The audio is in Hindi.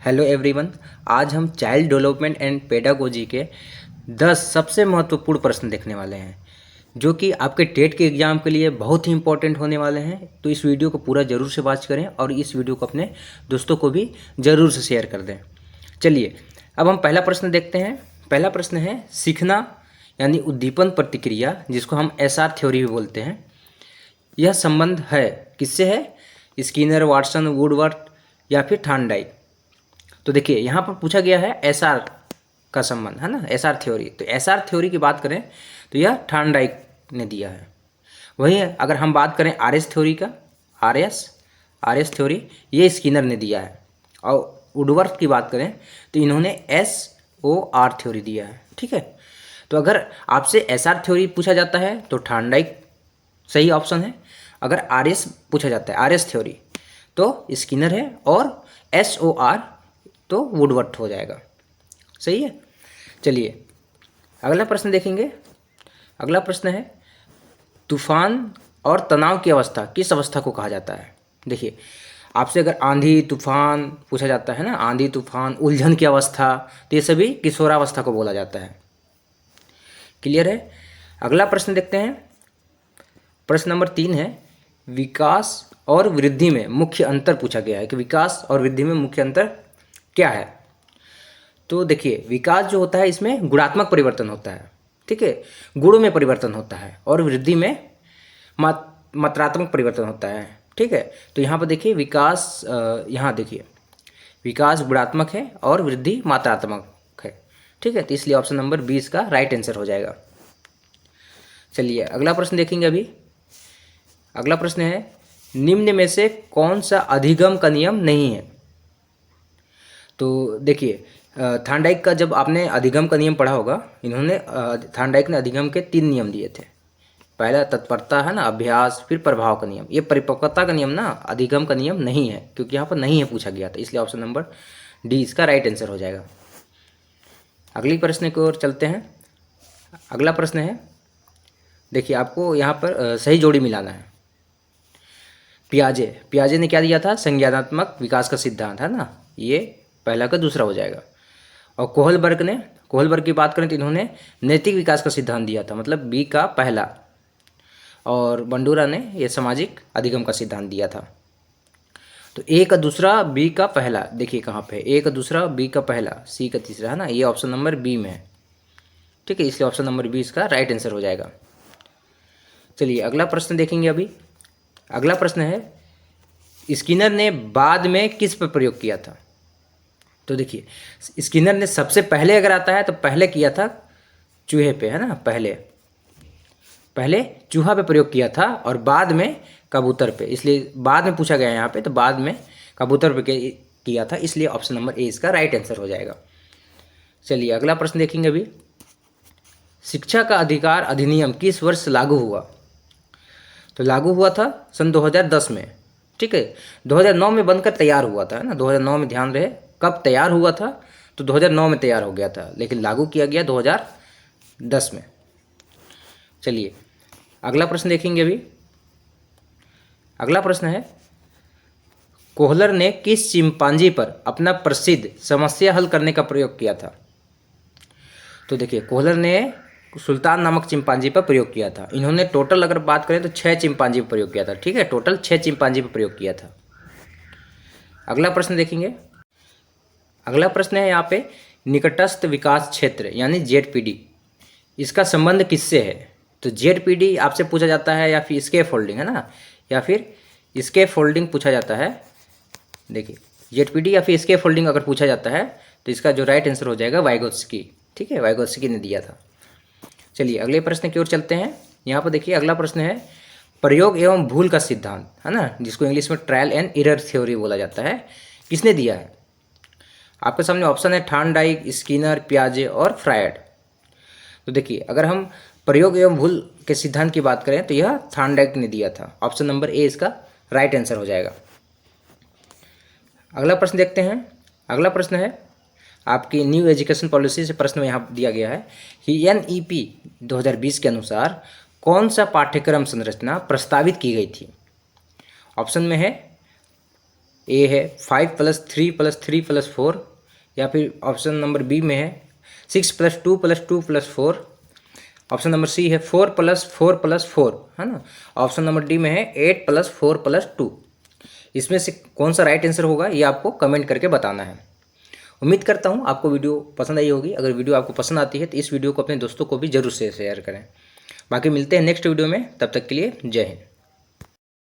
Hello everyone. आज हम चाइल्ड डेवलपमेंट एंड पेडागोजी के 10 सबसे महत्वपूर्ण प्रश्न देखने वाले हैं जो कि आपके टेट के एग्ज़ाम के लिए बहुत ही इंपॉर्टेंट होने वाले हैं। तो इस वीडियो को पूरा ज़रूर से वॉच करें और इस वीडियो को अपने दोस्तों को भी ज़रूर से शेयर कर दें। चलिए अब हम पहला प्रश्न देखते हैं। पहला प्रश्न है सीखना यानी उद्दीपन प्रतिक्रिया, जिसको हम एसआर थ्योरी भी बोलते हैं। यह संबंध है किससे है? स्किनर, वाटसन, वुडवर्थ या फिर थॉर्नडाइक। तो देखिए यहाँ पर पूछा गया है एसआर का संबंध, है ना, एसआर थ्योरी। तो एसआर थ्योरी की बात करें तो यह थॉर्नडाइक ने दिया है। वहीं अगर हम बात करें आरएस थ्योरी का, आरएस थ्योरी ये स्किनर ने दिया है। और वुडवर्थ की बात करें तो इन्होंने एसओआर थ्योरी दिया है। ठीक है, तो अगर आपसे एसआर थ्योरी पूछा जाता है तो थॉर्नडाइक सही ऑप्शन है। अगर आरएस पूछा जाता है, आरएस थ्योरी, तो स्किनर है, और एसओआर तो वुडवर्थ हो जाएगा। सही है। चलिए अगला प्रश्न देखेंगे। अगला प्रश्न है तूफान और तनाव की अवस्था किस अवस्था को कहा जाता है? देखिए आपसे अगर आंधी तूफान पूछा जाता है ना, आंधी तूफान, उलझन की अवस्था, तो ये सभी किशोरावस्था को बोला जाता है। क्लियर है। अगला प्रश्न देखते हैं। प्रश्न नंबर 3 है विकास और वृद्धि में मुख्य अंतर पूछा गया है कि विकास और वृद्धि में मुख्य अंतर क्या है? तो देखिए विकास जो होता है इसमें गुणात्मक परिवर्तन होता है, ठीक है, गुणों में परिवर्तन होता है, और वृद्धि में मात्रात्मक परिवर्तन होता है। ठीक है, तो यहाँ पर देखिए विकास, यहाँ देखिए विकास गुणात्मक है और वृद्धि मात्रात्मक है। ठीक है, तो इसलिए ऑप्शन नंबर 20 का राइट आंसर हो जाएगा। चलिए अगला प्रश्न देखेंगे। अभी अगला प्रश्न है निम्न में से कौन सा अधिगम का नियम नहीं है? तो देखिए थॉर्नडाइक का जब आपने अधिगम का नियम पढ़ा होगा, इन्होंने थॉर्नडाइक ने अधिगम के 3 नियम दिए थे। पहला तत्परता है ना, अभ्यास, फिर प्रभाव का नियम। ये परिपक्वता का नियम ना, अधिगम का नियम नहीं है, क्योंकि यहाँ पर नहीं है पूछा गया था, इसलिए ऑप्शन नंबर डी इसका राइट आंसर हो जाएगा। अगली प्रश्न की ओर चलते हैं। अगला प्रश्न है, देखिए आपको यहाँ पर सही जोड़ी मिलाना है। पियाजे ने क्या दिया था? संज्ञानात्मक विकास का सिद्धांत, है ना, ये पहला का दूसरा हो जाएगा। और कोहलबर्ग की बात करें तो इन्होंने नैतिक विकास का सिद्धांत दिया था, मतलब बी का पहला। और बंडूरा ने ये सामाजिक अधिगम का सिद्धांत दिया था। तो ए का दूसरा बी का पहला, देखिए कहाँ पे ए का दूसरा बी का पहला सी का तीसरा, है ना, ये ऑप्शन नंबर बी में है। ठीक है, इसलिए ऑप्शन नंबर 20 का राइट आंसर हो जाएगा। चलिए अगला प्रश्न देखेंगे। अभी अगला प्रश्न है स्किनर ने बाद में किस पर प्रयोग किया था? तो देखिए स्किनर ने सबसे पहले अगर आता है तो पहले किया था चूहे पे, है ना, पहले चूहा पे प्रयोग किया था, और बाद में कबूतर पे। इसलिए बाद में पूछा गया यहाँ पे, तो बाद में कबूतर पे किया था, इसलिए ऑप्शन नंबर ए इसका राइट आंसर हो जाएगा। चलिए अगला प्रश्न देखेंगे। अभी शिक्षा का अधिकार अधिनियम किस वर्ष लागू हुआ? तो लागू हुआ था सन 2010 में। ठीक है, 2009 में बनकर तैयार हुआ था, है ना, 2009 में, ध्यान रहे कब तैयार हुआ था, तो 2009 में तैयार हो गया था, लेकिन लागू किया गया 2010 में। चलिए अगला प्रश्न देखेंगे। अभी अगला प्रश्न है कोहलर ने किस चिंपांजी पर अपना प्रसिद्ध समस्या हल करने का प्रयोग किया था? तो देखिए कोहलर ने सुल्तान नामक चिंपांजी पर प्रयोग किया था। इन्होंने टोटल अगर बात करें तो 6 चिंपांजी पर प्रयोग किया था। ठीक है, टोटल 6 चिंपांजी पर प्रयोग किया था। अगला प्रश्न देखेंगे। अगला प्रश्न है यहाँ पे निकटस्थ विकास क्षेत्र यानी जेडपीडी, इसका संबंध किससे है? तो जेडपीडी आपसे पूछा जाता है, या फिर स्केप फोल्डिंग, है ना, या फिर स्केप फोल्डिंग पूछा जाता है। देखिए जेडपीडी या फिर स्केप फोल्डिंग अगर पूछा जाता है तो इसका जो राइट आंसर हो जाएगा वाइगोत्स्की। ठीक है, वाइगोत्स्की ने दिया था। चलिए अगले प्रश्न की ओर चलते हैं। यहाँ पर देखिए अगला प्रश्न है प्रयोग एवं भूल का सिद्धांत, है ना, जिसको इंग्लिश में ट्रायल एंड एरर थ्योरी बोला जाता है, किसने दिया है? आपके सामने ऑप्शन है थॉर्नडाइक, स्किनर, पियाजे और फ्रायड। तो देखिए अगर हम प्रयोग एवं भूल के सिद्धांत की बात करें तो यह थॉर्नडाइक ने दिया था। ऑप्शन नंबर ए इसका राइट आंसर हो जाएगा। अगला प्रश्न देखते हैं। अगला प्रश्न है आपकी न्यू एजुकेशन पॉलिसी से प्रश्न यहाँ दिया गया है कि NEP 2020 के अनुसार कौन सा पाठ्यक्रम संरचना प्रस्तावित की गई थी? ऑप्शन में है ए है 5 + 3 + 3 + 4, या फिर ऑप्शन नंबर बी में है 6 + 2 + 2 + 4, ऑप्शन नंबर सी है 4 + 4 + 4, है ना। ऑप्शन नंबर डी में है 8 + 4 + 2। इसमें से कौन सा राइट आंसर होगा ये आपको कमेंट करके बताना है। उम्मीद करता हूँ आपको वीडियो पसंद आई होगी। अगर वीडियो आपको पसंद आती है तो इस वीडियो को अपने दोस्तों को भी जरूर से शेयर करें। बाकी मिलते हैं नेक्स्ट वीडियो में, तब तक के लिए जय हिंद।